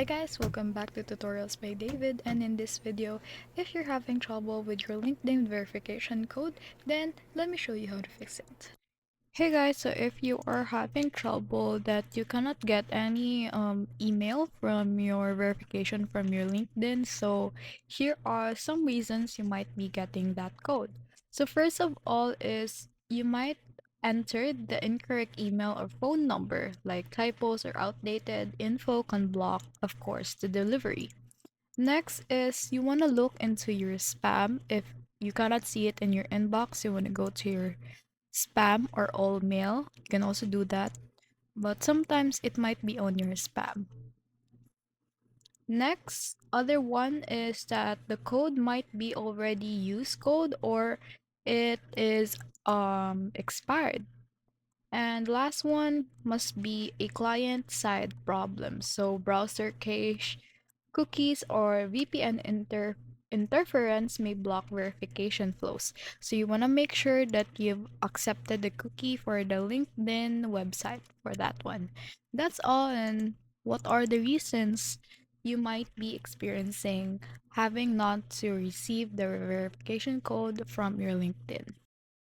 Hi guys, welcome back to Tutorials by David, and in this video, if you're having trouble with your LinkedIn verification code, then let me show you how to fix it. Hey guys, so if you are having trouble that you cannot get any email from your verification from your LinkedIn, so here are some reasons you might be getting that code. So first of all is you might enter the incorrect email or phone number, like typos or outdated info can block, of course, the delivery. Next is you want to look into your spam. If you cannot see it in your inbox, you want to go to your spam or all mail. You can also do that, but sometimes it might be on your spam. Next, other one is that the code might be already used code or it is expired. And last one must be a client side problem. So browser cache, cookies, or VPN interference may block verification flows. So you want to make sure that you've accepted the cookie for the LinkedIn website for that one. That's all. And what are the reasons you might be experiencing having not to receive the verification code from your LinkedIn?